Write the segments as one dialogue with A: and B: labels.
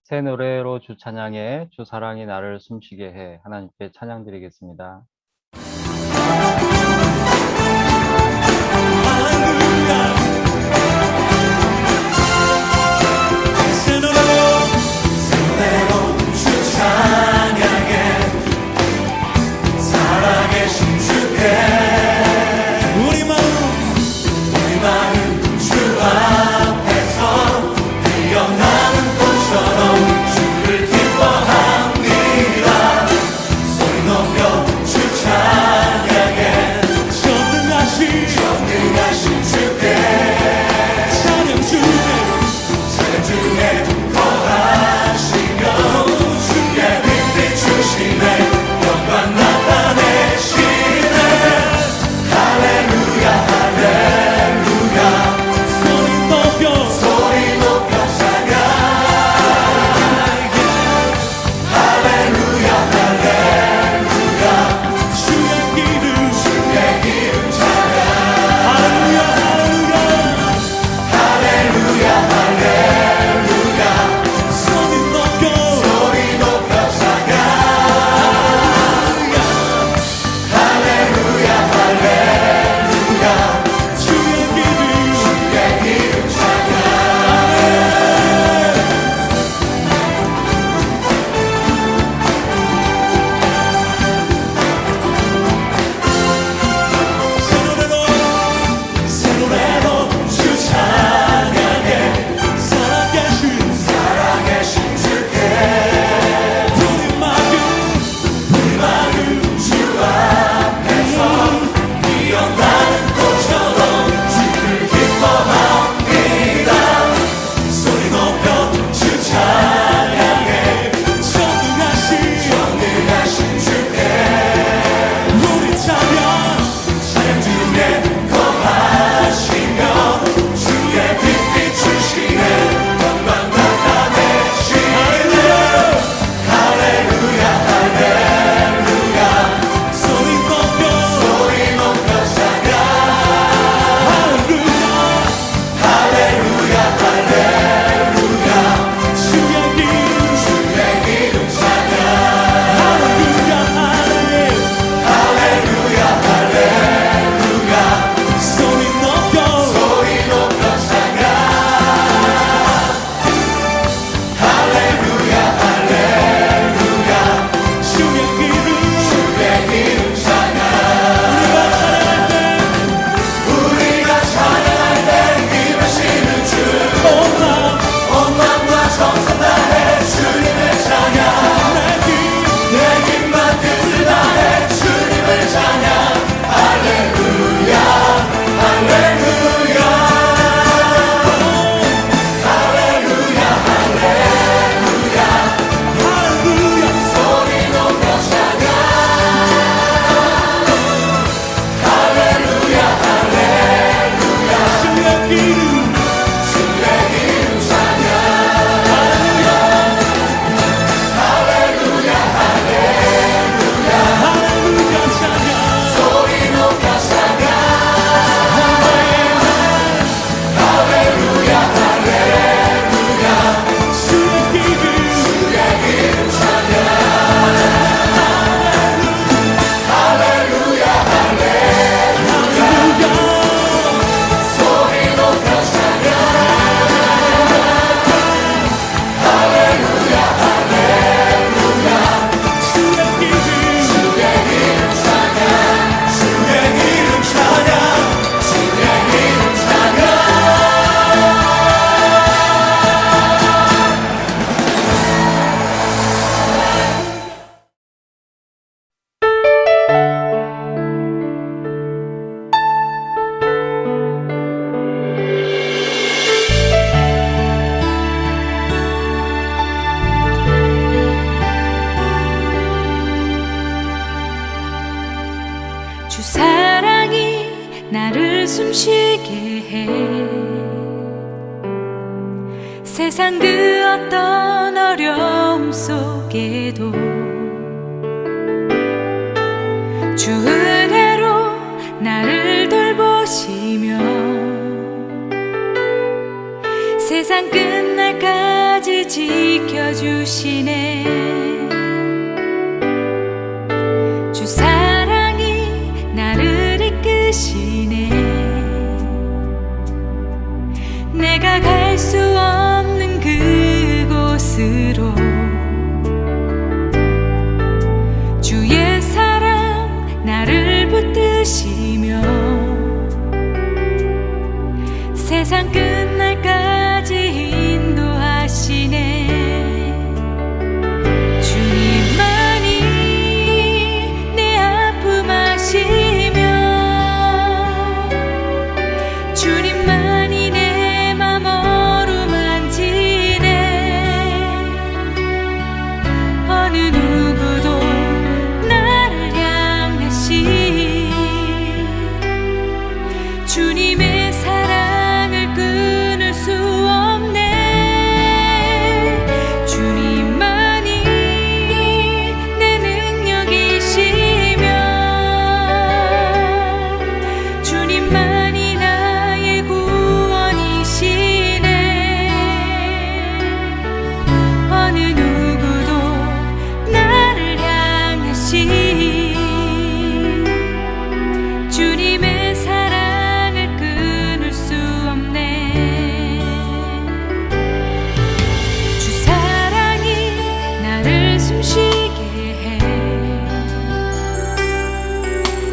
A: 새 노래로 주 찬양해 주 사랑이 나를 숨쉬게 해 하나님께 찬양 드리겠습니다.
B: 주 사랑이 나를 숨쉬게 해. 세상 그 어떤 어려움 속에도 주 은혜로 나를 돌보시며 세상 끝날까지 지켜주시네. 주 사랑이 나를 이끄시네. 내가 갈 수 없는 그곳으로 주의 사랑 나를 붙드시며 세상 끝날까지 인도하시네. 주님만이 내 아픔 아시며 주님만이 내 맘 어루만지네. 어느 누구도 나를 향하시 주님의 사랑을 끊을 수 없네. 주님만이 내 능력이시며 주님만이 나의 구원이시네. 어느 누구도 나를 향하시 주님의 사랑을 끊을 수 없네. 주 사랑이 나를 숨쉬게 해.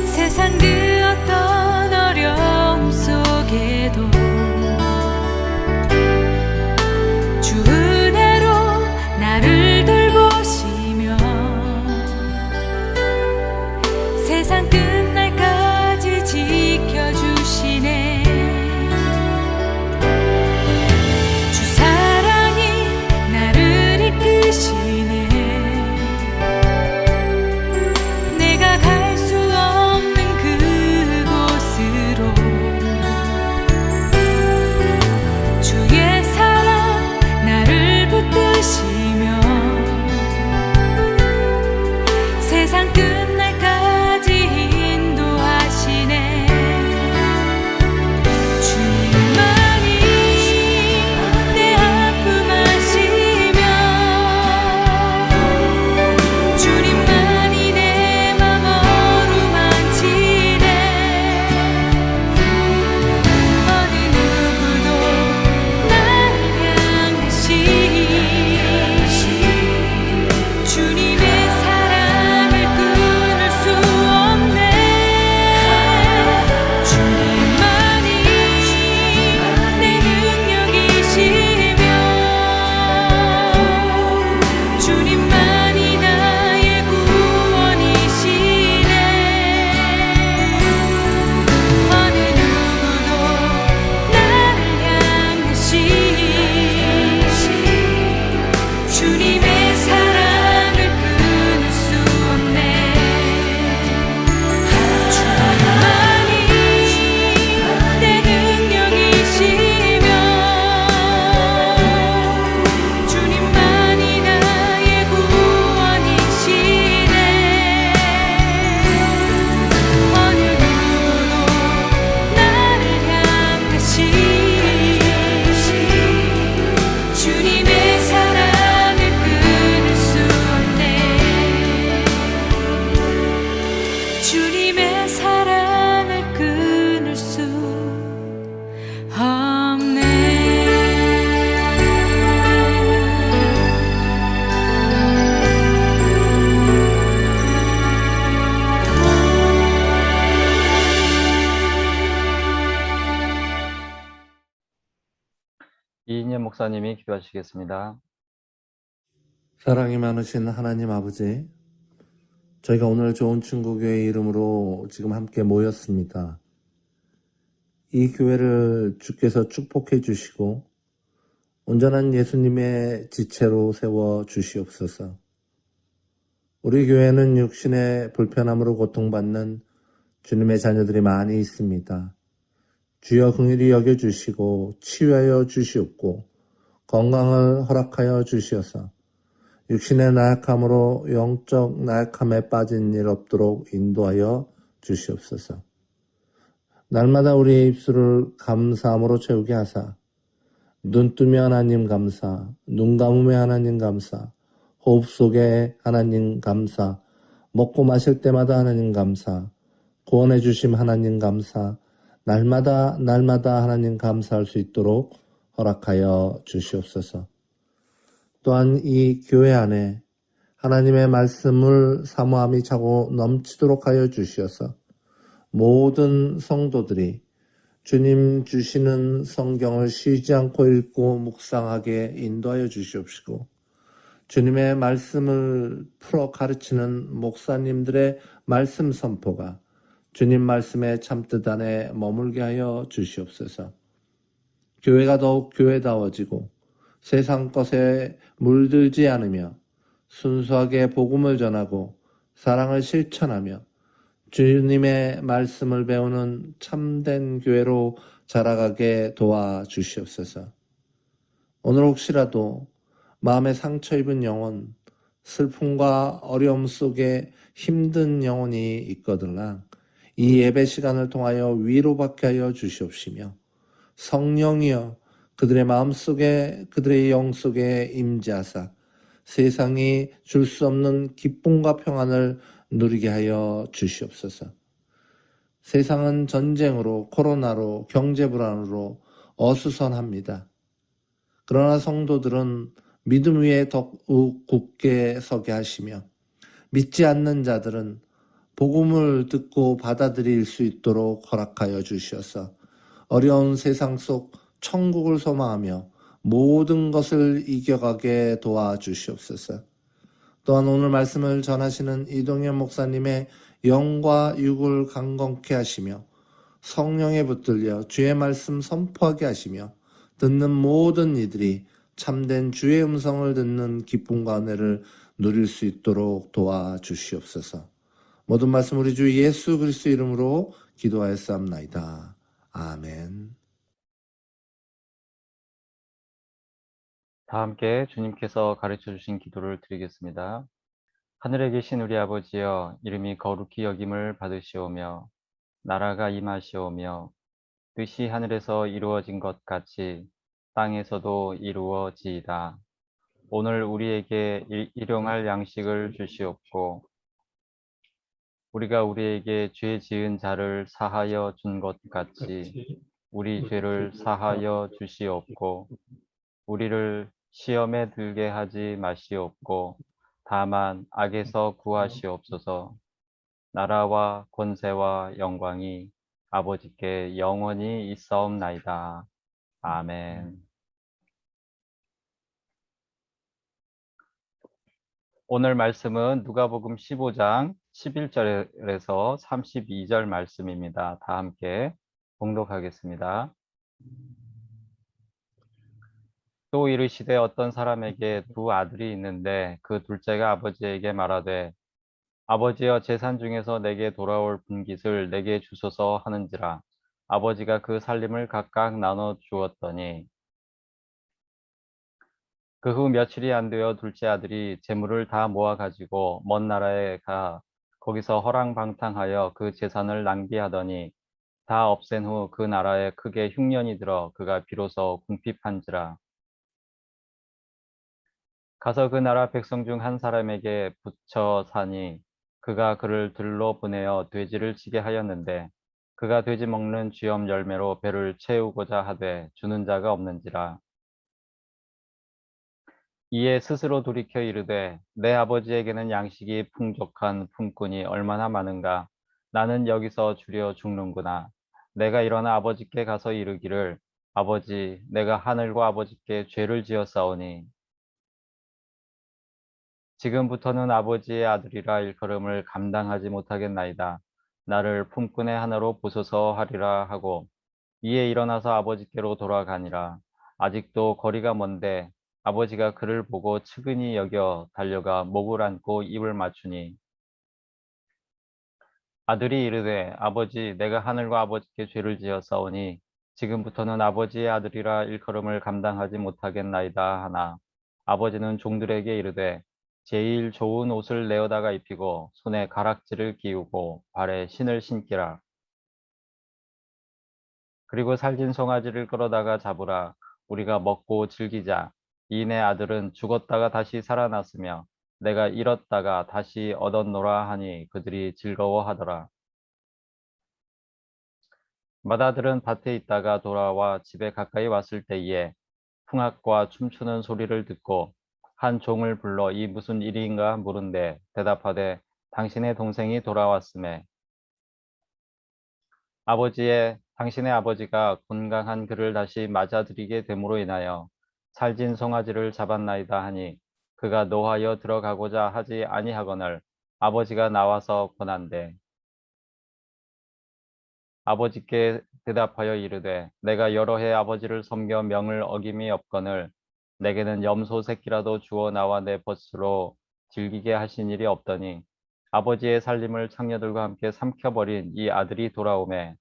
B: 세상 그 어떤 어려움 속에도 주 은혜로 나를 돌보시며 세상 끝날까지 지켜주시네. 주 사랑이 나를 이끄시네. 내가 갈 수 없는 그곳으로 주의 사랑 나를 붙드시며 세상 끝날까지 인도하시네. 주님만이 내 아픔 아시며 주님만이 내 맘 어루만지네. 어느 누구도 나를 향하시 주님의 사랑을 끊을 수 없네. 주님만이 내 능력이시며 주님만이 나의 구원이시네. 어느 누구도 나를 향하시 주님의 사랑을 끊을 수 없네. 주님만이 내 능력이시며 주님만이 나의 구원이시네. 어느 누구도 나를 향하시 주님의 사랑을 끊을 수 없네. 주님의 사랑을 끊을 수 없네.
A: 이인영 목사님이 기도하시겠습니다.
C: 사랑이 많으신 하나님 아버지, 저희가 오늘 좋은 친구 교회 이름으로 지금 함께 모였습니다. 이 교회를 주께서 축복해 주시고 온전한 예수님의 지체로 세워 주시옵소서. 우리 교회는 육신의 불편함으로 고통받는 주님의 자녀들이 많이 있습니다. 주여 긍휼히 여겨주시고 치유하여 주시옵고 건강을 허락하여 주시어서 육신의 나약함으로 영적 나약함에 빠진 일 없도록 인도하여 주시옵소서. 날마다 우리의 입술을 감사함으로 채우게 하사 눈 뜨면 하나님 감사, 눈 감으면 하나님 감사, 호흡 속에 하나님 감사, 먹고 마실 때마다 하나님 감사, 구원해 주심 하나님 감사, 날마다 하나님 감사할 수 있도록 허락하여 주시옵소서. 또한 이 교회 안에 하나님의 말씀을 사모함이 차고 넘치도록 하여 주시어서 모든 성도들이 주님 주시는 성경을 쉬지 않고 읽고 묵상하게 인도하여 주시옵시고, 주님의 말씀을 풀어 가르치는 목사님들의 말씀 선포가 주님 말씀의 참뜻 안에 머물게 하여 주시옵소서. 교회가 더욱 교회다워지고 세상 것에 물들지 않으며 순수하게 복음을 전하고 사랑을 실천하며 주님의 말씀을 배우는 참된 교회로 자라가게 도와주시옵소서. 오늘 혹시라도 마음에 상처 입은 영혼, 슬픔과 어려움 속에 힘든 영혼이 있거들랑 이 예배 시간을 통하여 위로받게 하여 주시옵시며, 성령이여 그들의 마음속에 그들의 영 속에 임재하사 세상이 줄 수 없는 기쁨과 평안을 누리게 하여 주시옵소서. 세상은 전쟁으로, 코로나로, 경제 불안으로 어수선합니다. 그러나 성도들은 믿음 위에 더욱 굳게 서게 하시며, 믿지 않는 자들은 복음을 듣고 받아들일 수 있도록 허락하여 주시어서 어려운 세상 속 천국을 소망하며 모든 것을 이겨가게 도와주시옵소서. 또한 오늘 말씀을 전하시는 이동현 목사님의 영과 육을 강건케 하시며 성령에 붙들려 주의 말씀 선포하게 하시며 듣는 모든 이들이 참된 주의 음성을 듣는 기쁨과 은혜를 누릴 수 있도록 도와주시옵소서. 모든 말씀 우리 주 예수 그리스도 이름으로 기도하였사옵나이다. 아멘.
A: 다 함께 주님께서 가르쳐 주신 기도를 드리겠습니다. 하늘에 계신 우리 아버지여, 이름이 거룩히 여김을 받으시오며 나라가 임하시오며 뜻이 하늘에서 이루어진 것 같이 땅에서도 이루어지이다. 오늘 우리에게 일용할 양식을 주시옵고, 우리가 우리에게 죄 지은 자를 사하여 준 것 같이 우리 죄를 사하여 주시옵고, 우리를 시험에 들게 하지 마시옵고 다만 악에서 구하시옵소서. 나라와 권세와 영광이 아버지께 영원히 있사옵나이다. 아멘. 오늘 말씀은 누가복음 15장 11절에서 32절 말씀입니다. 다 함께 봉독하겠습니다. 또 이르시되 어떤 사람에게 두 아들이 있는데 그 둘째가 아버지에게 말하되 아버지여 재산 중에서 내게 돌아올 분깃을 내게 주소서 하는지라. 아버지가 그 살림을 각각 나눠 주었더니 그 후 며칠이 안 되어 둘째 아들이 재물을 다 모아 가지고 먼 나라에 가 거기서 허랑방탕하여 그 재산을 낭비하더니 다 없앤 후 그 나라에 크게 흉년이 들어 그가 비로소 궁핍한지라. 가서 그 나라 백성 중 한 사람에게 붙여 사니 그가 그를 들로 보내어 돼지를 치게 하였는데 그가 돼지 먹는 쥐엄 열매로 배를 채우고자 하되 주는 자가 없는지라. 이에 스스로 돌이켜 이르되 내 아버지에게는 양식이 풍족한 품꾼이 얼마나 많은가. 나는 여기서 주려 죽는구나. 내가 일어나 아버지께 가서 이르기를 아버지, 내가 하늘과 아버지께 죄를 지었사오니 지금부터는 아버지의 아들이라 일컬음을 감당하지 못하겠나이다. 나를 품꾼의 하나로 보소서 하리라 하고 이에 일어나서 아버지께로 돌아가니라. 아직도 거리가 먼데 아버지가 그를 보고 측은히 여겨 달려가 목을 안고 입을 맞추니 아들이 이르되 아버지, 내가 하늘과 아버지께 죄를 지었사오니 지금부터는 아버지의 아들이라 일컬음을 감당하지 못하겠나이다 하나 아버지는 종들에게 이르되 제일 좋은 옷을 내어다가 입히고 손에 가락지를 끼우고 발에 신을 신기라. 그리고 살진 송아지를 끌어다가 잡으라. 우리가 먹고 즐기자. 이 내 아들은 죽었다가 다시 살아났으며 내가 잃었다가 다시 얻었노라 하니 그들이 즐거워하더라. 맏아들은 밭에 있다가 돌아와 집에 가까이 왔을 때에 풍악과 춤추는 소리를 듣고 한 종을 불러 이 무슨 일인가 물은데 대답하되 당신의 동생이 돌아왔음에 당신의 아버지가 건강한 그를 다시 맞아들이게 됨으로 인하여 살진 송아지를 잡았나이다 하니 그가 노하여 들어가고자 하지 아니하거늘 아버지가 나와서 권한대. 아버지께 대답하여 이르되 내가 여러 해 아버지를 섬겨 명을 어김이 없거늘 내게는 염소 새끼라도 주어 나와 내 벗으로 즐기게 하신 일이 없더니 아버지의 살림을 창녀들과 함께 삼켜버린 이 아들이 돌아오매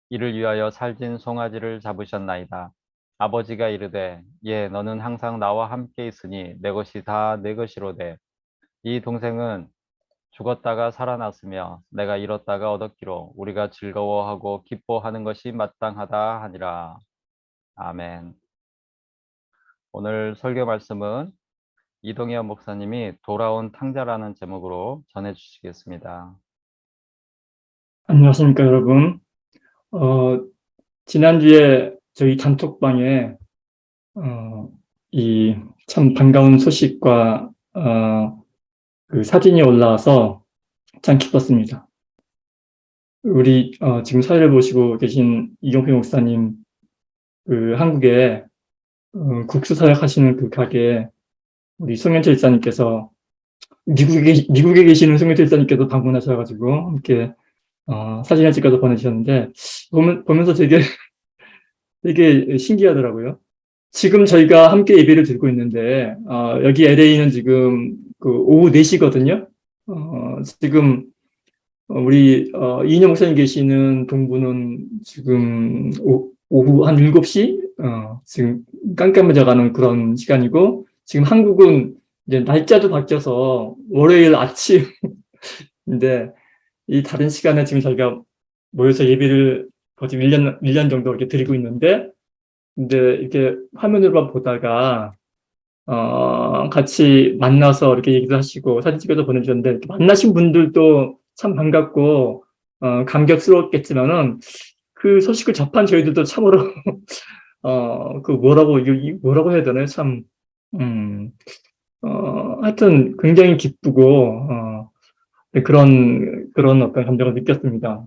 A: 이를 위하여 살진 송아지를 잡으셨나이다. 아버지가 이르되 예 너는 항상 나와 함께 있으니 내 것이 다 내 것이로되 이 동생은 죽었다가 살아났으며 내가 잃었다가 얻었기로 우리가 즐거워하고 기뻐하는 것이 마땅하다 하니라. 아멘. 오늘 설교 말씀은 이동현 목사님이 돌아온 탕자라는 제목으로 전해 주시겠습니다.
D: 안녕하십니까, 여러분. 지난주에 저희 단톡방에, 이 참 반가운 소식과, 그 사진이 올라와서 참 기뻤습니다. 우리, 지금 사회를 보시고 계신 이종필 목사님, 그 한국에, 국수 사역하시는 그 가게에 우리 송현철 일사님께서 미국에 계시는 송현철 일사님께서 방문하셔가지고 함께 사진을 찍어서 보내주셨는데, 보면서 되게 신기하더라고요. 지금 저희가 함께 예배를 드리고 있는데, 여기 LA는 지금 그 오후 4시거든요. 지금 우리 이인영 목사님 계시는 동부는 지금 오후 한 7시? 지금 깜깜해져가는 그런 시간이고, 지금 한국은 이제 날짜도 바뀌어서 월요일 아침인데, 이 다른 시간에 지금 저희가 모여서 예배를 거의 1년 정도 이렇게 드리고 있는데, 근데 이렇게 화면으로만 보다가, 같이 만나서 이렇게 얘기도 하시고 사진 찍어서 보내주셨는데, 이렇게 만나신 분들도 참 반갑고, 감격스러웠겠지만은, 그 소식을 접한 저희들도 참으로, 뭐라고 해야 되나요? 참, 하여튼 굉장히 기쁘고, 그런 어떤 감정을 느꼈습니다.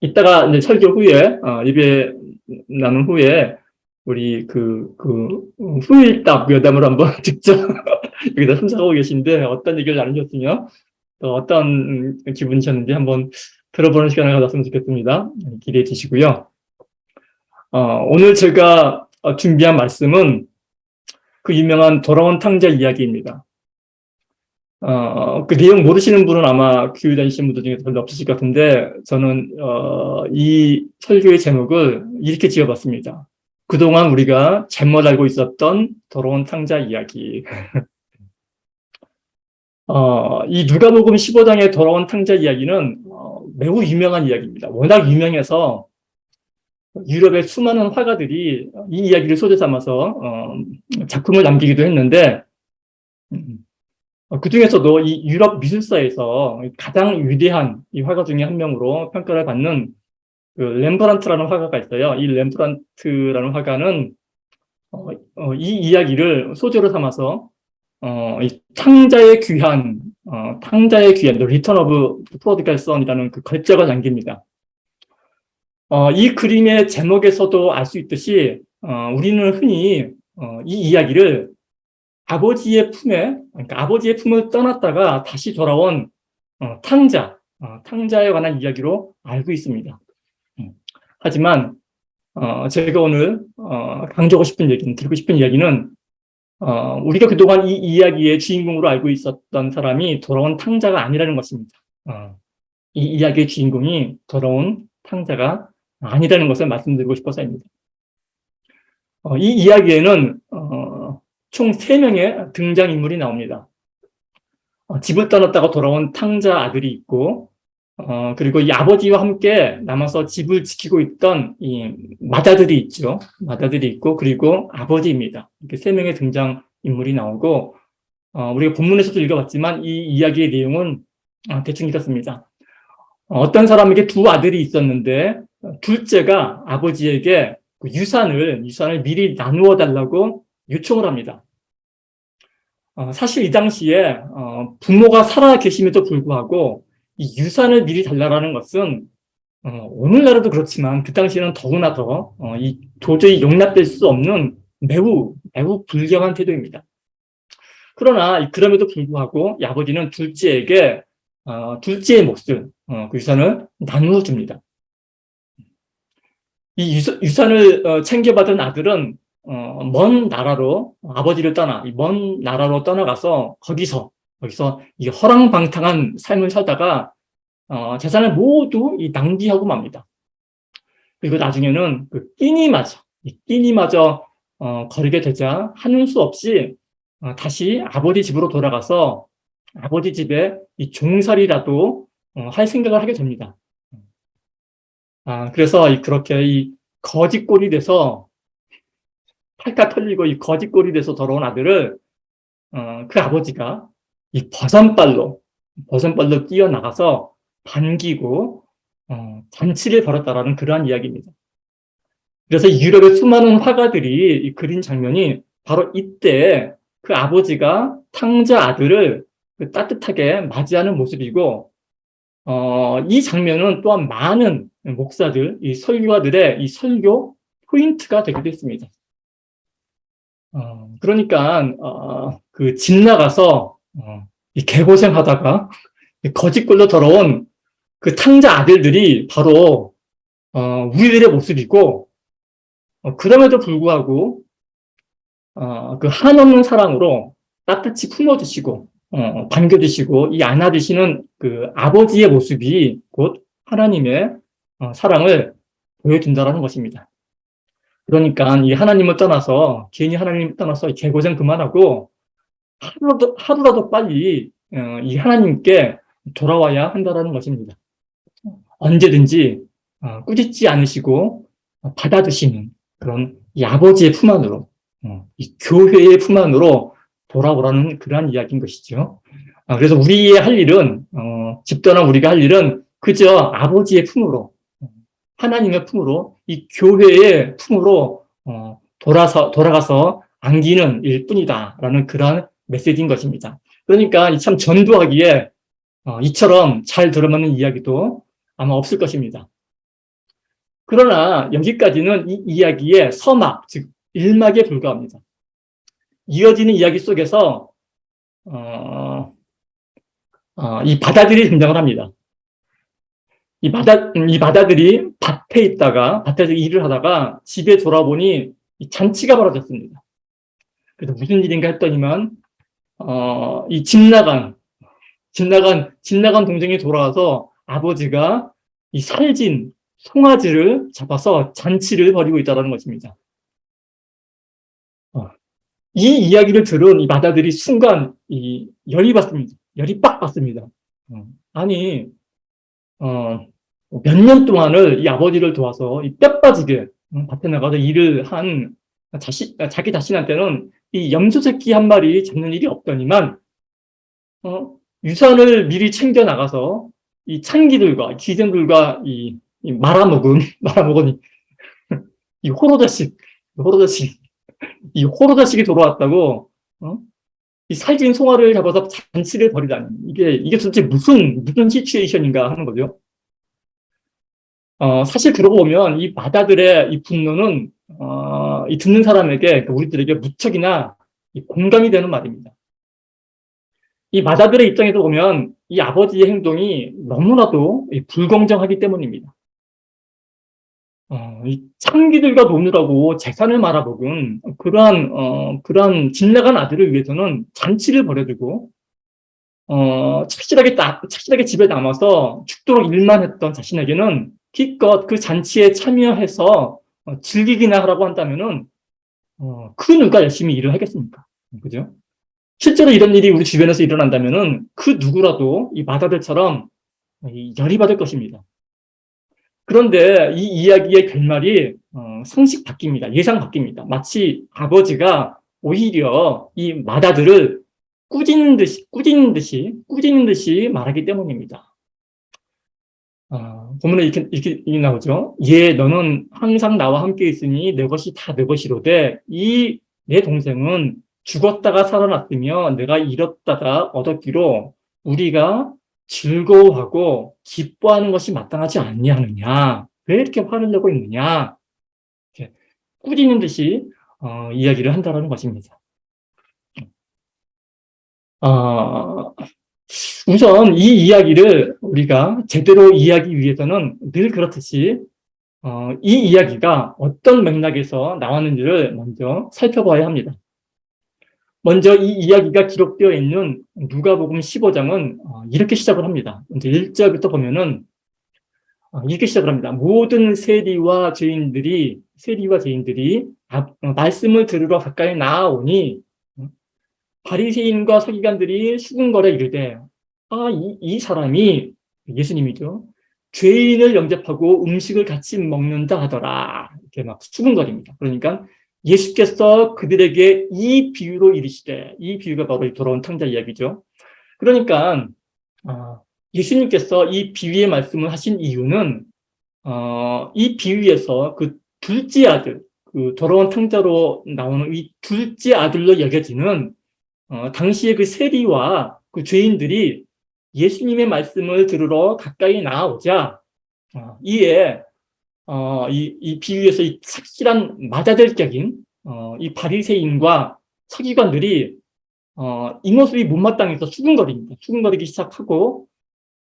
D: 이따가 이제 설교 후에, 예배 나눈 후에, 우리 후일담 여담으로 한번 직접 여기다 참석하고 계신데, 어떤 얘기를 나누셨으며, 또 어떤 기분이셨는지 한번 들어보는 시간을 가졌으면 좋겠습니다. 기대해 주시고요. 오늘 제가 준비한 말씀은 그 유명한 돌아온 탕자 이야기입니다. 그 내용 모르시는 분은 아마 교회 다니시는 분들 중에 별로 없으실 것 같은데, 저는, 이 설교의 제목을 이렇게 지어봤습니다. 그동안 우리가 잘못 알고 있었던 돌아온 탕자 이야기. 이 누가복음 15장의 돌아온 탕자 이야기는, 매우 유명한 이야기입니다. 워낙 유명해서, 유럽의 수많은 화가들이 이 이야기를 소재 삼아서, 작품을 남기기도 했는데, 그 중에서도 이 유럽 미술사에서 가장 위대한 이 화가 중에 한 명으로 평가를 받는 그 렘브란트라는 화가가 있어요. 이 렘브란트라는 화가는 이 이야기를 소재로 삼아서 이 탕자의 귀한, The Return of the Prodigal Son이라는 그 걸작을 남깁니다. 이 그림의 제목에서도 알 수 있듯이 우리는 흔히 이 이야기를 아버지의 품을 떠났다가 다시 돌아온 탕자에 관한 이야기로 알고 있습니다. 하지만 제가 오늘 강조하고 싶은 얘기는, 드리고 싶은 이야기는, 우리가 그동안 이 이야기의 주인공으로 알고 있었던 사람이 돌아온 탕자가 아니라는 것입니다. 이 이야기의 주인공이 돌아온 탕자가 아니라는 것을 말씀드리고 싶어서입니다. 이 이야기에는 총 3명의 등장인물이 나옵니다. 집을 떠났다가 돌아온 탕자 아들이 있고, 그리고 이 아버지와 함께 남아서 집을 지키고 있던 이 맏아들이 있죠. 맏아들이 있고, 그리고 아버지입니다. 이렇게 세 명의 등장 인물이 나오고, 우리가 본문에서도 읽어봤지만 이 이야기의 내용은 대충 이렇습니다. 어떤 사람에게 두 아들이 있었는데, 둘째가 아버지에게 그 유산을 미리 나누어 달라고 요청을 합니다. 사실 이 당시에 부모가 살아 계심에도 불구하고 이 유산을 미리 달라라는 것은 오늘날에도 그렇지만 그 당시에는 더구나 더 이 도저히 용납될 수 없는 매우 불경한 태도입니다. 그러나 그럼에도 불구하고 이 아버지는 둘째에게 둘째의 몫을 그 유산을 나누어 줍니다. 이 유산을 챙겨받은 아들은 먼 나라로 아버지를 떠나 먼 나라로 떠나가서 거기서 이 허랑방탕한 삶을 살다가 재산을 모두 낭비하고 맙니다. 그리고 나중에는 그 끼니마저 거르게 되자 하는 수 없이 다시 아버지 집으로 돌아가서 아버지 집에 이 종살이라도 할 생각을 하게 됩니다. 그래서 그렇게 이 거짓골이 돼서 팔까 털리고 이 거짓골이 돼서 돌아온 아들을 그 아버지가 이 버선발로 뛰어나가서 반기고 잔치를 벌였다라는 그러한 이야기입니다. 그래서 유럽의 수많은 화가들이 그린 장면이 바로 이때 그 아버지가 탕자 아들을 따뜻하게 맞이하는 모습이고, 이 장면은 또한 많은 목사들, 이 설교가들의 이 설교 포인트가 되기도 했습니다. 그러니까 그 집 나가서 이 개고생하다가 거짓골로 돌아온 그 탕자 아들들이 바로 우리들의 모습이고, 그럼에도 불구하고 그 한없는 사랑으로 따뜻이 품어주시고 반겨주시고 이 안아주시는 그 아버지의 모습이 곧 하나님의 사랑을 보여준다라는 것입니다. 그러니까 이 하나님을 떠나서 괜히 하나님을 떠나서 개고생 그만하고 하루라도 빨리 이 하나님께 돌아와야 한다라는 것입니다. 언제든지 꾸짖지 않으시고 받아주시는 그런 이 아버지의 품 안으로, 이 교회의 품 안으로 돌아오라는 그러한 이야기인 것이죠. 그래서 우리의 할 일은 집도나 우리가 할 일은 그저 아버지의 품으로, 하나님의 품으로, 이 교회의 품으로 돌아가서 안기는 일뿐이다라는 그러한 메시지인 것입니다. 그러니까 참 전도하기에 이처럼 잘 들어맞는 이야기도 아마 없을 것입니다. 그러나 여기까지는 이 이야기의 서막, 즉 1막에 불과합니다. 이어지는 이야기 속에서 이 바다들이 등장을 합니다. 이 바다들이 밭에서 일을 하다가 집에 돌아보니 잔치가 벌어졌습니다. 그래서 무슨 일인가 했더니만 이 집 나간 동생이 돌아와서 아버지가 이 살진 송아지를 잡아서 잔치를 벌이고 있다는 것입니다. 이 이야기를 들은 이 바다들이 순간 열이 받습니다. 열이 빡 받습니다. 아니 몇 년 동안을 이 아버지를 도와서 이 뼈 빠지게 밭에 나가서 일을 한 자기 자신한테는 이 염소 새끼 한 마리 잡는 일이 없더니만 유산을 미리 챙겨 나가서 이 창기들과 기생들과 이 말아먹은 이 호로자식이 돌아왔다고 이 살찐 송아를 잡아서 잔치를 벌이다니 이게 도대체 무슨 시츄에이션인가 하는 거죠. 사실 그러고 보면 이 바다들의 이 분노는 이 듣는 사람에게, 우리들에게 무척이나 공감이 되는 말입니다. 이 바다들의 입장에서 보면 이 아버지의 행동이 너무나도 불공정하기 때문입니다. 이 창기들과 노느라고 재산을 말아먹은 그러한 집 나간 아들을 위해서는 잔치를 벌여주고, 착실하게 집에 남아서 죽도록 일만 했던 자신에게는 기껏 그 잔치에 참여해서 즐기기나 하라고 한다면은, 그 누가 열심히 일을 하겠습니까? 그죠? 실제로 이런 일이 우리 주변에서 일어난다면은 그 누구라도 이 바다들처럼 열이 받을 것입니다. 그런데 이 이야기의 결말이 상식 바뀝니다. 예상 바뀝니다. 마치 아버지가 오히려 이 맏아들을 꾸짖는 듯이 말하기 때문입니다. 본문에 이렇게 나오죠. 예, 너는 항상 나와 함께 있으니 내 것이 다 내 것이로되 이 내 동생은 죽었다가 살아났으며 내가 잃었다가 얻었기로 우리가 즐거워하고 기뻐하는 것이 마땅하지 아니하느냐? 왜 이렇게 화를 내고 있느냐? 이렇게 꾸짖는 듯이 이야기를 한다는 것입니다. 우선 이 이야기를 우리가 제대로 이해하기 위해서는 늘 그렇듯이 이 이야기가 어떤 맥락에서 나왔는지를 먼저 살펴봐야 합니다. 먼저 이 이야기가 기록되어 있는 누가복음 15장은 이렇게 시작을 합니다. 먼저 1절부터 보면은 이렇게 시작을 합니다. 모든 세리와 죄인들이 말씀을 들으러 가까이 나아오니 바리새인과 서기관들이 수군거려 이르되 이 사람이 예수님이죠. 죄인을 영접하고 음식을 같이 먹는다 하더라. 이렇게 막 수군거립니다. 그러니까 예수께서 그들에게 이 비유로 이르시되, 이 비유가 바로 이 돌아온 탕자 이야기죠. 그러니까 예수님께서 이 비유의 말씀을 하신 이유는 이 비유에서 그 둘째 아들, 그 돌아온 탕자로 나오는 이 둘째 아들로 여겨지는 당시의 그 세리와 그 죄인들이 예수님의 말씀을 들으러 가까이 나아오자 이에 이 비유에서 이 착실한 맏아들격인 이 바리새인과 서기관들이 이 모습이 못마땅해서 수군거리기 시작하고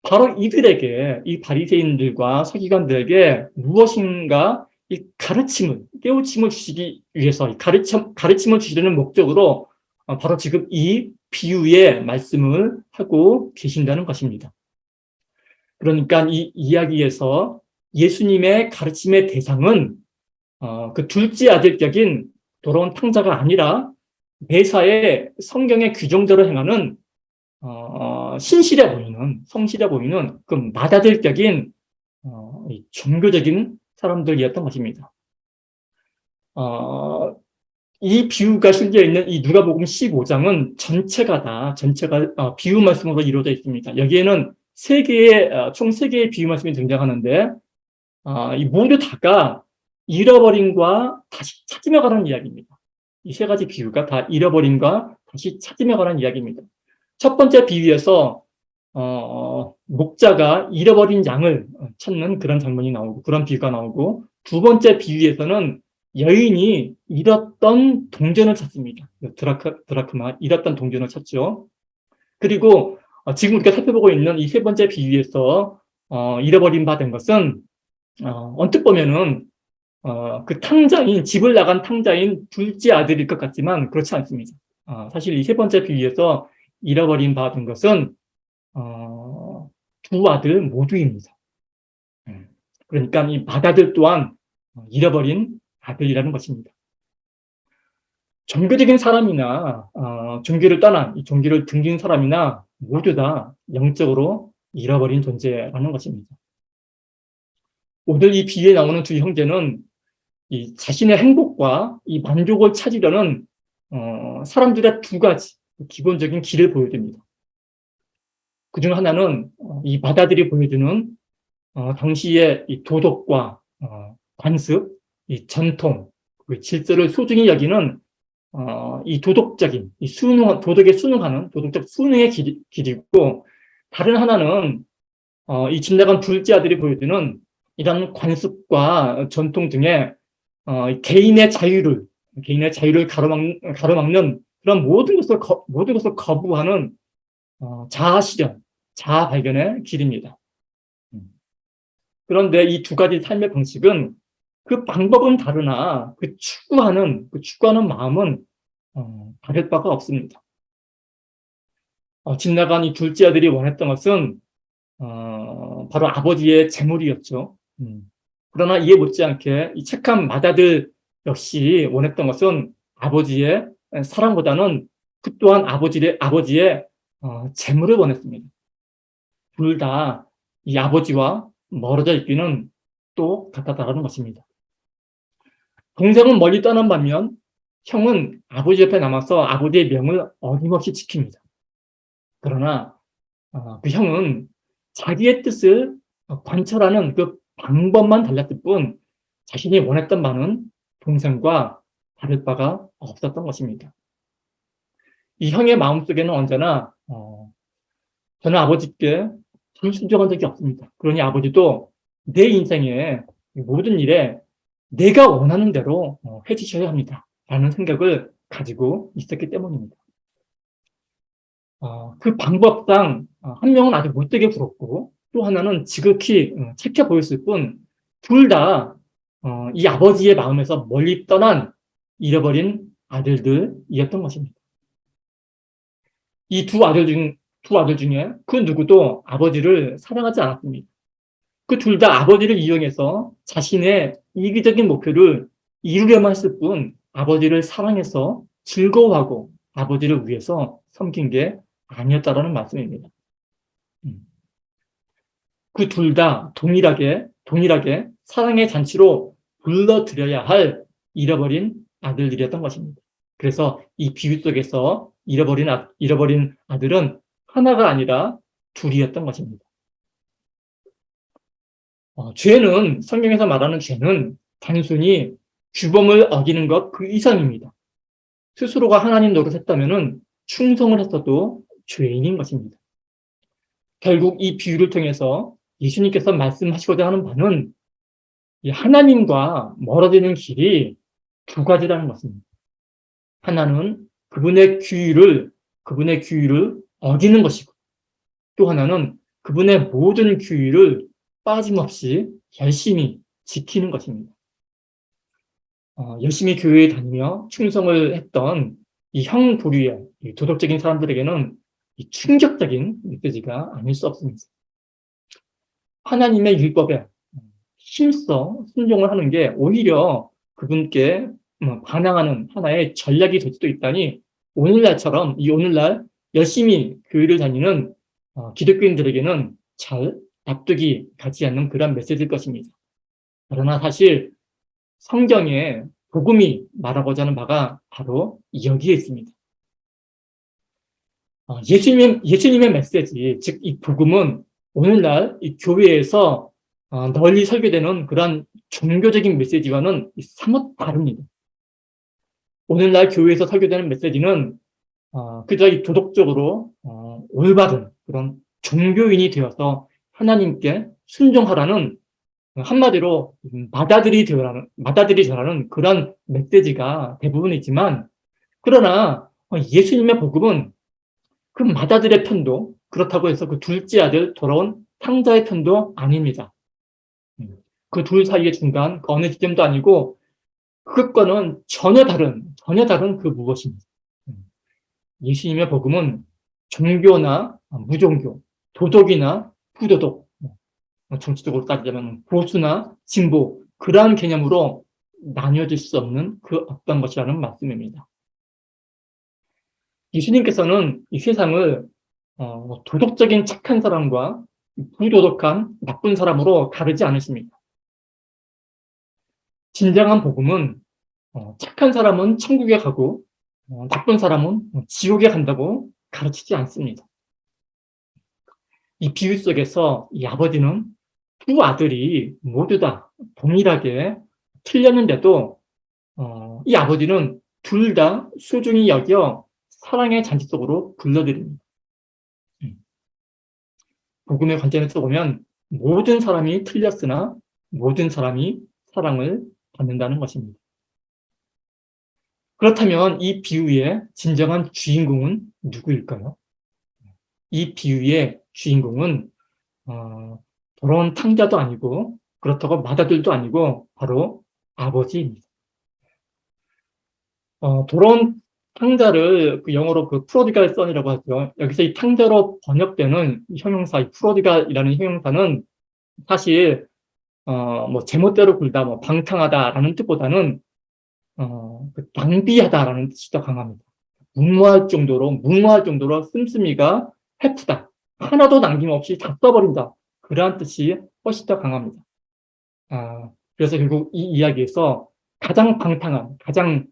D: 바로 이들에게 이 바리새인들과 서기관들에게 무엇인가 이 깨우침을 주시기 위해서 가르침을 주시려는 목적으로 바로 지금 이 비유의 말씀을 하고 계신다는 것입니다. 그러니까 이 이야기에서 예수님의 가르침의 대상은 그 둘째 아들격인 돌아온 탕자가 아니라 매사에 성경의 규정대로 행하는 성실해 보이는 그 맏아들격인 종교적인 사람들이었던 것입니다. 이 비유가 실려 있는 이 누가복음 15장은 전체가 비유 말씀으로 이루어져 있습니다. 여기에는 총 3개의 비유 말씀이 등장하는데 이 모두 다가 잃어버림과 다시 찾으며 가는 이야기입니다. 이 3가지 비유가 다 잃어버림과 다시 찾으며 가는 이야기입니다. 첫 번째 비유에서 목자가 잃어버린 양을 찾는 그런 장면이 나오고 그런 비유가 나오고, 두 번째 비유에서는 여인이 잃었던 동전을 찾습니다. 드라크마, 잃었던 동전을 찾죠. 그리고 지금 우리가 살펴보고 있는 이 3번째 비유에서 잃어버린 바 된 것은 언뜻 보면은 그 집을 나간 탕자인 둘째 아들일 것 같지만 그렇지 않습니다. 사실 이 3번째 비유에서 잃어버린 바 된 것은 두 아들 모두입니다. 그러니까 이 맏아들 또한 잃어버린 아들이라는 것입니다. 종교적인 사람이나 종교를 떠난 이 종교를 등진 사람이나 모두 다 영적으로 잃어버린 존재라는 것입니다. 오늘 이 비유에 나오는 두 형제는 이 자신의 행복과 이 만족을 찾으려는 사람들의 2가지 기본적인 길을 보여줍니다. 그중 하나는 이 맏아들이 보여주는 당시의 이 도덕과 관습, 이 전통, 그 질서를 소중히 여기는 이 도덕적인 도덕에 순응하는 도덕적 순응의 길이고, 다른 하나는 이 집 나간 둘째 아들이 보여주는 이런 관습과 전통 등의 개인의 자유를 가로막는 그런 모든 것을 거부하는 자아 실현, 자아 발견의 길입니다. 그런데 이 2가지 삶의 방식은 그 방법은 다르나 그 추구하는 마음은 다를 바가 없습니다. 집 나간 이 둘째 아들이 원했던 것은 바로 아버지의 재물이었죠. 그러나 이에 못지않게 이 착한 맏아들 역시 원했던 것은 아버지의 사랑보다는 그 또한 아버지의 재물을 원했습니다. 둘 다 이 아버지와 멀어져 있기는 또 같다라는 것입니다. 동생은 멀리 떠난 반면 형은 아버지 옆에 남아서 아버지의 명을 어김없이 지킵니다. 그러나 그 형은 자기의 뜻을 관철하는 그 방법만 달랐을 뿐 자신이 원했던 바는 동생과 다를 바가 없었던 것입니다. 이 형의 마음속에는 언제나 저는 아버지께 불순종한 적이 없습니다. 그러니 아버지도 내 인생의 모든 일에 내가 원하는 대로 해주셔야 합니다. 라는 생각을 가지고 있었기 때문입니다. 그 방법상 한 명은 아주 못되게 굴었고 또 하나는 지극히 착해 보였을 뿐 둘 다 이 아버지의 마음에서 멀리 떠난 잃어버린 아들들이었던 것입니다. 이 두 아들 중에 그 누구도 아버지를 사랑하지 않았습니다. 그 둘 다 아버지를 이용해서 자신의 이기적인 목표를 이루려만 했을 뿐 아버지를 사랑해서 즐거워하고 아버지를 위해서 섬긴 게 아니었다라는 말씀입니다. 그 둘 다 동일하게 사랑의 잔치로 불러들여야 할 잃어버린 아들들이었던 것입니다. 그래서 이 비유 속에서 잃어버린 아들은 하나가 아니라 둘이었던 것입니다. 죄는, 성경에서 말하는 죄는 단순히 규범을 어기는 것 그 이상입니다. 스스로가 하나님 노릇했다면 충성을 했어도 죄인인 것입니다. 결국 이 비유를 통해서 예수님께서 말씀하시고자 하는 바는 이 하나님과 멀어지는 길이 두 가지라는 것입니다. 하나는 그분의 규율을 어기는 것이고 또 하나는 그분의 모든 규율을 빠짐없이 열심히 지키는 것입니다. 열심히 교회에 다니며 충성을 했던 이 형 부류의 도덕적인 사람들에게는 이 충격적인 메시지가 아닐 수 없습니다. 하나님의 율법에 힘써 순종을 하는 게 오히려 그분께 반항하는 하나의 전략이 될 수도 있다니 오늘날 열심히 교회를 다니는 기독교인들에게는 잘 납득이 가지 않는 그런 메시지일 것입니다. 그러나 사실 성경에 복음이 말하고자 하는 바가 바로 여기에 있습니다. 예수님의 메시지, 즉 이 복음은 오늘날 이 교회에서 널리 설교되는 그런 종교적인 메시지와는 사뭇 다릅니다. 오늘날 교회에서 설교되는 메시지는 그저 이 도덕적으로 올바른 그런 종교인이 되어서 하나님께 순종하라는 한마디로 받아들이라는 그런 메시지가 대부분이지만 그러나 예수님의 복음은 그 맏아들의 편도 그렇다고 해서 그 둘째 아들 돌아온 탕자의 편도 아닙니다. 그 둘 사이의 중간 그 어느 지점도 아니고 그것과는 전혀 다른 그 무엇입니다. 예수님의 복음은 종교나 무종교, 도덕이나 부도덕, 정치적으로 따지자면 보수나 진보 그러한 개념으로 나뉘어질 수 없는 그 어떤 것이라는 말씀입니다. 예수님께서는 이 세상을 도덕적인 착한 사람과 부도덕한 나쁜 사람으로 가르지 않으십니다. 진정한 복음은 착한 사람은 천국에 가고 나쁜 사람은 지옥에 간다고 가르치지 않습니다. 이 비유 속에서 이 아버지는 두 아들이 모두 다 동일하게 틀렸는데도 이 아버지는 둘 다 소중히 여겨 사랑의 잔치 속으로 불러들입니다. 복음의 관점에서 보면 모든 사람이 틀렸으나 모든 사람이 사랑을 받는다는 것입니다. 그렇다면 이 비유의 진정한 주인공은 누구일까요? 이 비유의 주인공은 돌아온 탕자도 아니고 그렇다고 맏아들도 아니고 바로 아버지입니다. 돌아온 탕자를 그 영어로 그 프로디갈 선이라고 하죠. 여기서 이 탕자로 번역되는 형용사, 이 프로디갈이라는 형용사는 사실 뭐 제멋대로 굴다, 뭐 방탕하다라는 뜻보다는 낭비하다라는 뜻이 더 강합니다. 무모할 정도로 씀씀이가 해프다. 하나도 남김없이 다 써버린다. 그러한 뜻이 훨씬 더 강합니다. 그래서 결국 이 이야기에서 가장 방탕한, 가장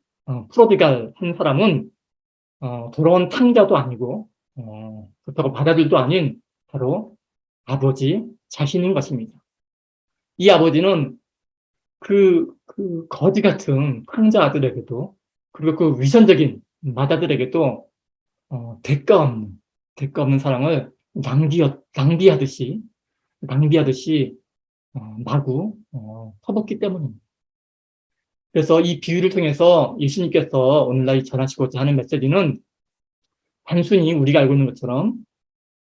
D: 프로디갈한 사람은 돌아온 탕자도 아니고 그렇다고 바다들도 아닌 바로 아버지 자신인 것입니다. 이 아버지는 그 거지 같은 탕자 아들에게도, 그리고 그 위선적인 맏아들에게도 대가 없는 사랑을 낭비하듯이 마구 퍼붓기 때문입니다. 그래서 이 비유를 통해서 예수님께서 오늘날 전하시고자 하는 메시지는 단순히 우리가 알고 있는 것처럼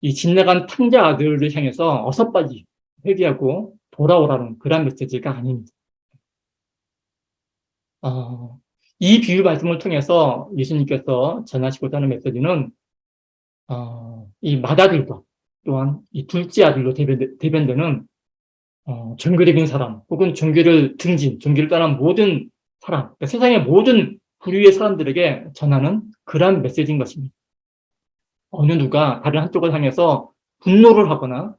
D: 이 빗나간 탕자 아들을 향해서 어서 빨리 회개하고 돌아오라는 그런 메시지가 아닙니다. 이 비유 말씀을 통해서 예수님께서 전하시고자 하는 메시지는 이 맏아들과 또한 이 둘째 아들로 대변되는 종교적인 사람 혹은 종교를 떠난 모든 사람, 그러니까 세상의 모든 부류의 사람들에게 전하는 그러한 메시지인 것입니다. 어느 누가 다른 한쪽을 향해서 분노를 하거나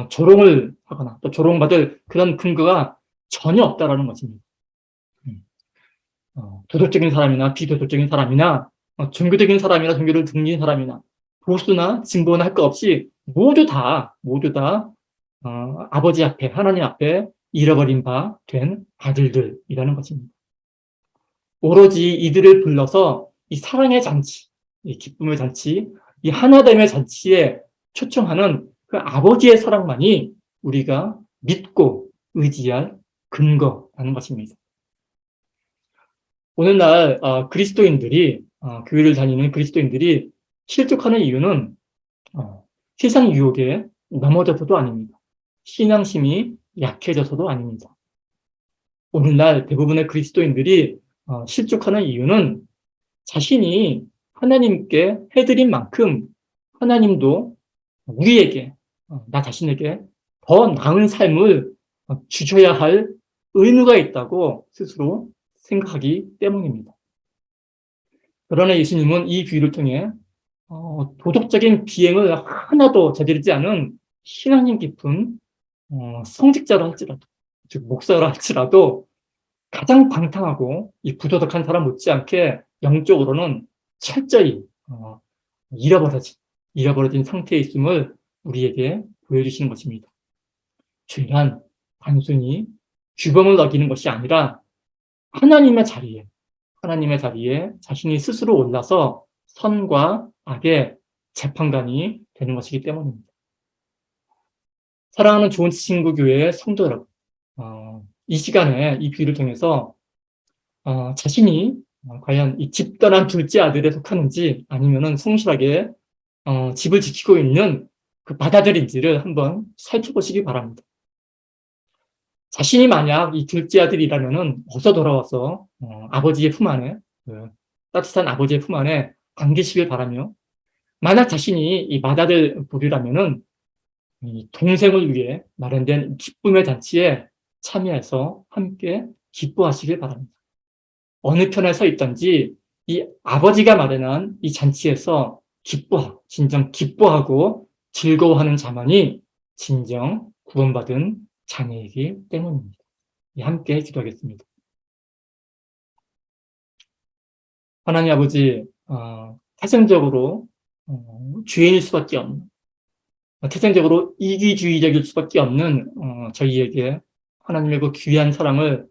D: 조롱을 하거나 또 조롱받을 그런 근거가 전혀 없다라는 것입니다. 도덕적인 사람이나 비도덕적인 사람이나 종교적인 사람이나 종교를 등진 사람이나 보수나 진보나 할 것 없이 모두 다 아버지 앞에, 하나님 앞에 잃어버린 바 된 아들들이라는 것입니다. 오로지 이들을 불러서 이 사랑의 잔치, 이 기쁨의 잔치, 이 하나됨의 잔치에 초청하는 그 아버지의 사랑만이 우리가 믿고 의지할 근거라는 것입니다. 오늘날 그리스도인들이 교회를 다니는 그리스도인들이 실족하는 이유는 세상 유혹에 넘어져서도 아닙니다. 신앙심이 약해져서도 아닙니다. 오늘날 대부분의 그리스도인들이 실족하는 이유는 자신이 하나님께 해드린 만큼 하나님도 우리에게, 나 자신에게 더 나은 삶을 주셔야 할 의무가 있다고 스스로 생각하기 때문입니다. 그러나 예수님은 이 비유를 통해 도덕적인 비행을 하나도 저지르지 않은 신앙심 깊은 성직자로 할지라도, 즉 목사로 할지라도 가장 방탕하고 이 부도덕한 사람 못지않게 영적으로는 철저히 잃어버려진 상태에 있음을 우리에게 보여주시는 것입니다. 죄란 단순히 규범을 어기는 것이 아니라 하나님의 자리에 자신이 스스로 올라서 선과 악의 재판관이 되는 것이기 때문입니다. 사랑하는 좋은 친구 교회의 성도 여러분, 이 시간에 이 비유를 통해서 자신이 과연 이 집단한 둘째 아들에 속하는지 아니면은 성실하게 집을 지키고 있는 그 맏아들인지를 한번 살펴보시기 바랍니다. 자신이 만약 이 둘째 아들이라면은 어서 돌아와서 아버지의 품 안에, 따뜻한 아버지의 품 안에 안기시길 바라며, 만약 자신이 이 맏아들 부류라면은 이 동생을 위해 마련된 기쁨의 잔치에 참여해서 함께 기뻐하시길 바랍니다. 어느 편에 서 있든지 이 아버지가 마련한 이 잔치에서 진정 기뻐하고 즐거워하는 자만이 진정 구원받은 자녀이기 때문입니다. 함께 기도하겠습니다. 하나님 아버지, 태생적으로 죄인일 수밖에 없는, 태생적으로 이기주의적일 수밖에 없는 저희에게 하나님의 그 귀한 사랑을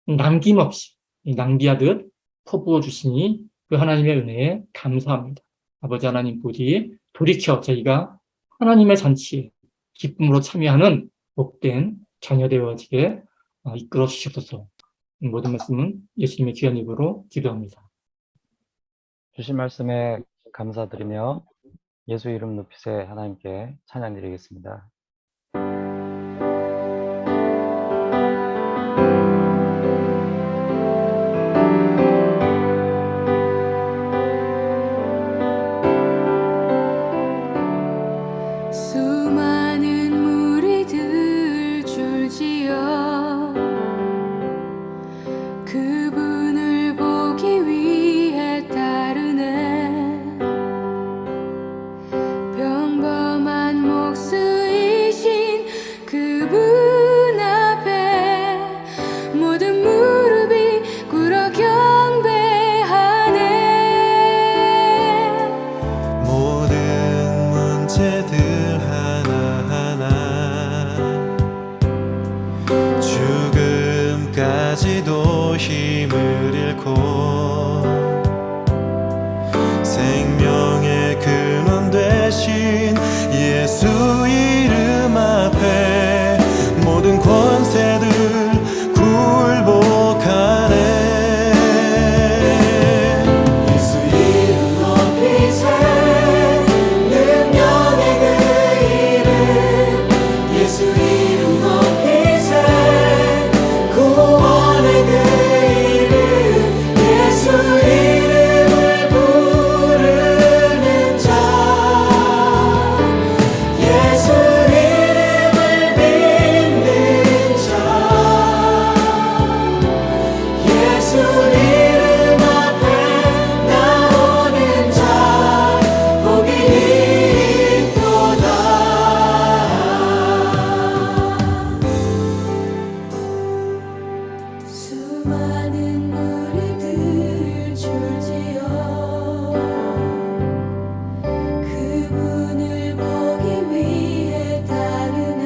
D: 남김없이 낭비하듯 퍼부어 주시니 그 하나님의 은혜에 감사합니다. 아버지 하나님 부디 돌이켜 저희가 하나님의 잔치에 기쁨으로 참여하는 복된 자녀 되어지게 이끌어 주시옵소서. 모든 말씀은 예수님의 귀한 이름으로 기도합니다.
A: 주신 말씀에 감사드리며 예수 이름 높이세 하나님께 찬양 드리겠습니다.
B: 수많은 무리들 줄지어 그분을 보기 위해 따르네. 평범한 목수인
E: 잃고 생명의 근원 되신 예수 이름 앞에 모든 권세들 굴복하네.
F: 예수 이름 높이세 능력의 그 이름 예수 이름 높이세 구원의 그 이름 예수 이름을 부르는 자 예수 이름을 믿는 자 예수 이름 앞에 나오는 자 복이 있도다. 수많은 무리들 줄지어 그분을 보기 위해 따르네.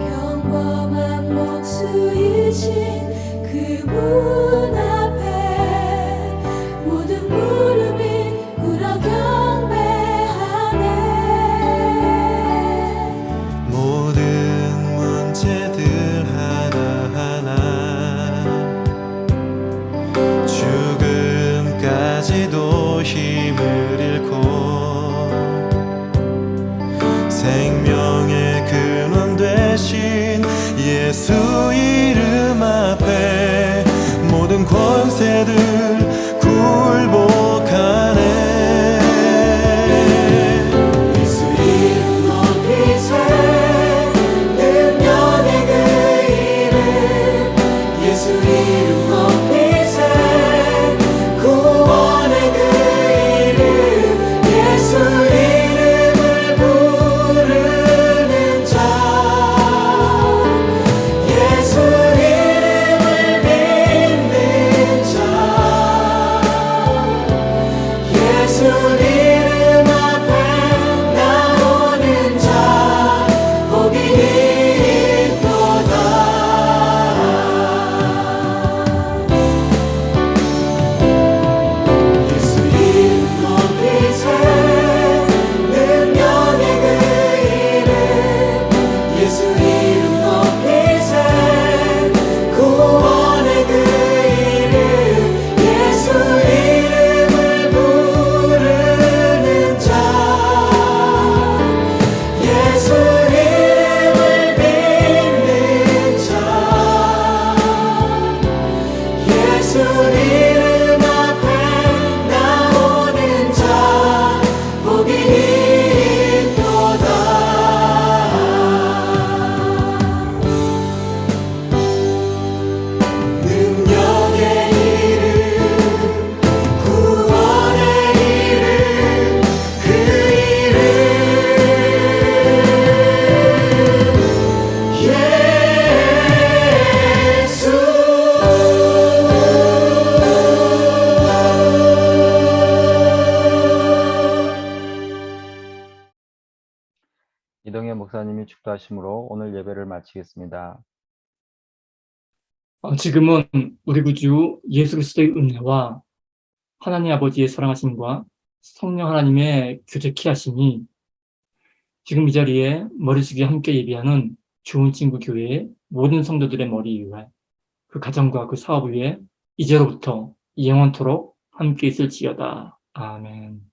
F: 평범한 목수이신 그분 앞에 모든 무릎이 꿇어 경배하네.
E: 모든 문제들 하나하나 죽음까지도 힘을 잃고 생명의 근원 되신 예수 이름 앞에 모든 권세들 굴복하네.
F: 예수 이름 높이세 능력의 그 이름 예수 이름 높이세 구원의 그 이름 예수 이름을 부르는 자 예수 이름을 믿는 자 예수 이름 앞에 나오는 자 복이 있도다. 예수 이름 높이세 능력의 그 이름 예수 이름 높이세 구원의 그 이름 예수 이름을 부르는 자 예수 이름을 믿는 자 예수 이름 앞에 나오는 자 복이 있도다. 능력의 이름 구원의 이름 그
A: 이동현 목사님이 축도하심으로 오늘 예배를 마치겠습니다.
D: 지금은 우리 구주 예수 그리스도의 은혜와 하나님 아버지의 사랑하심과 성령 하나님의 교제케 하심이 지금 이 자리에 머리 숙여 함께 예배하는 좋은 친구 교회의 모든 성도들의 머리 위에 그 가정과 그 사업 위에 이제로부터 영원토록 함께 있을지어다. 아멘.